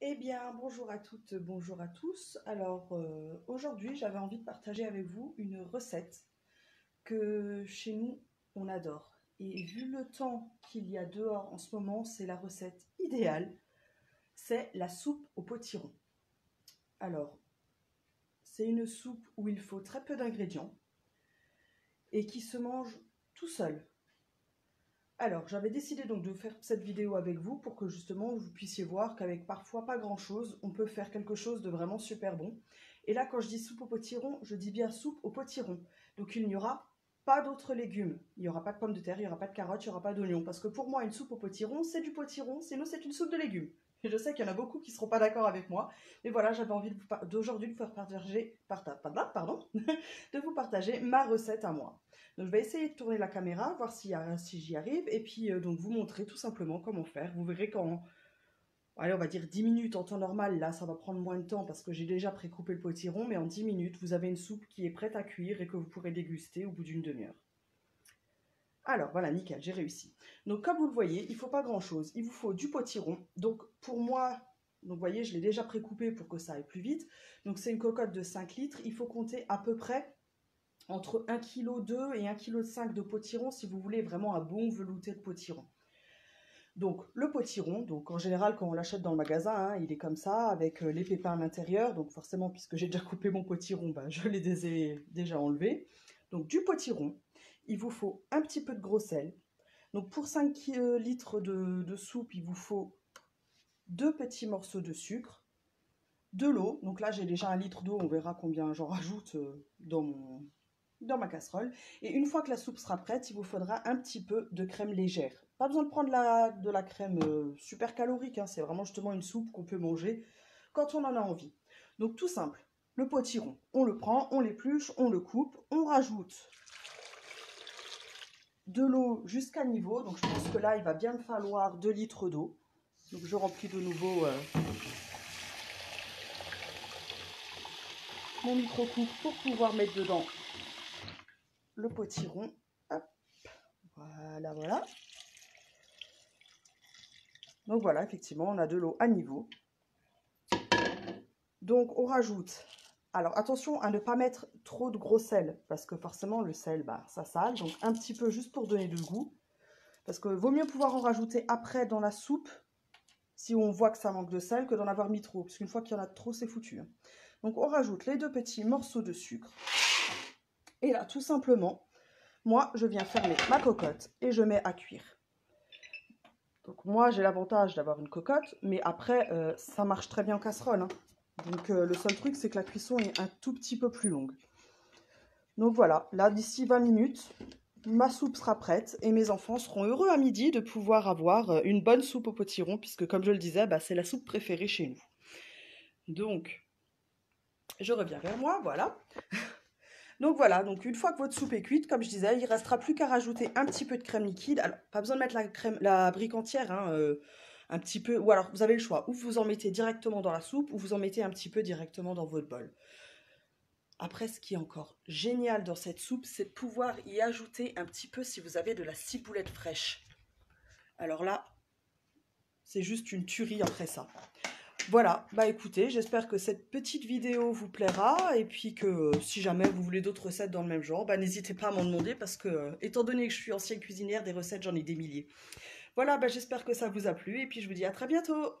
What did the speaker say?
Eh bien, bonjour à toutes, bonjour à tous. Alors, aujourd'hui, j'avais envie de partager avec vous une recette que chez nous, on adore. Et vu le temps qu'il y a dehors en ce moment, c'est la recette idéale. C'est la soupe au potiron. Alors, c'est une soupe où il faut très peu d'ingrédients et qui se mange tout seul. Alors, j'avais décidé donc de faire cette vidéo avec vous pour que justement vous puissiez voir qu'avec parfois pas grand-chose, on peut faire quelque chose de vraiment super bon. Et là, quand je dis soupe au potiron, je dis bien soupe au potiron. Donc, il n'y aura pas d'autres légumes. Il n'y aura pas de pommes de terre, il n'y aura pas de carottes, il n'y aura pas d'oignons. Parce que pour moi, une soupe au potiron, c'est du potiron, sinon c'est une soupe de légumes. Et je sais qu'il y en a beaucoup qui ne seront pas d'accord avec moi. Mais voilà, j'avais envie d'aujourd'hui de vous faire de vous partager ma recette à moi. Donc, je vais essayer de tourner la caméra, voir si j'y arrive, et puis donc vous montrer tout simplement comment faire. Vous verrez qu'en, allez, on va dire 10 minutes en temps normal, là ça va prendre moins de temps parce que j'ai déjà pré-coupé le potiron, mais en 10 minutes, vous avez une soupe qui est prête à cuire et que vous pourrez déguster au bout d'une demi-heure. Alors voilà, nickel, j'ai réussi. Donc comme vous le voyez, il ne faut pas grand-chose. Il vous faut du potiron. Donc pour moi, donc vous voyez, je l'ai déjà pré-coupé pour que ça aille plus vite. Donc c'est une cocotte de 5 litres. Il faut compter à peu près entre 1,2 kg et 1,5 kg de potiron si vous voulez vraiment un bon velouté de potiron. Donc le potiron, donc en général quand on l'achète dans le magasin, hein, il est comme ça avec les pépins à l'intérieur. Donc forcément puisque j'ai déjà coupé mon potiron, ben, je les ai déjà enlevés. Donc du potiron, il vous faut un petit peu de gros sel. Donc pour 5 litres de soupe, il vous faut 2 petits morceaux de sucre, de l'eau. Donc là j'ai déjà 1 litre d'eau, on verra combien j'en rajoute dans ma casserole. Et une fois que la soupe sera prête, il vous faudra un petit peu de crème légère. Pas besoin de prendre de la crème super calorique, hein, c'est vraiment justement une soupe qu'on peut manger quand on en a envie. Donc tout simple, le potiron, on le prend, on l'épluche, on le coupe, on rajoute de l'eau jusqu'à niveau. Donc je pense que là, il va bien me falloir 2 litres d'eau. Donc je remplis de nouveau mon micro-coupe pour pouvoir mettre dedans le potiron. Hop, voilà, voilà. Donc voilà, effectivement, on a de l'eau à niveau. Donc on rajoute, alors attention à ne pas mettre trop de gros sel, parce que forcément le sel, bah, ça sale, donc un petit peu juste pour donner du goût. Parce que vaut mieux pouvoir en rajouter après dans la soupe, si on voit que ça manque de sel, que d'en avoir mis trop, parce qu'une fois qu'il y en a trop, c'est foutu. Donc on rajoute les 2 petits morceaux de sucre. Et là, tout simplement, moi, je viens fermer ma cocotte et je mets à cuire. Donc moi, j'ai l'avantage d'avoir une cocotte, mais après, ça marche très bien en casserole. Hein. Donc le seul truc, c'est que la cuisson est un tout petit peu plus longue. Donc voilà, là, d'ici 20 minutes, ma soupe sera prête et mes enfants seront heureux à midi de pouvoir avoir une bonne soupe au potiron, puisque comme je le disais, bah, c'est la soupe préférée chez nous. Donc, je reviens vers moi, voilà. Donc voilà, donc une fois que votre soupe est cuite, comme je disais, il ne restera plus qu'à rajouter un petit peu de crème liquide. Alors, pas besoin de mettre la brique entière, hein, un petit peu, ou alors vous avez le choix, ou vous en mettez directement dans la soupe, ou vous en mettez un petit peu directement dans votre bol. Après, ce qui est encore génial dans cette soupe, c'est de pouvoir y ajouter un petit peu si vous avez de la ciboulette fraîche. Alors là, c'est juste une tuerie après ça. Voilà, bah écoutez, j'espère que cette petite vidéo vous plaira et puis que si jamais vous voulez d'autres recettes dans le même genre, bah n'hésitez pas à m'en demander parce que étant donné que je suis ancienne cuisinière, des recettes j'en ai des milliers. Voilà, bah j'espère que ça vous a plu et puis je vous dis à très bientôt.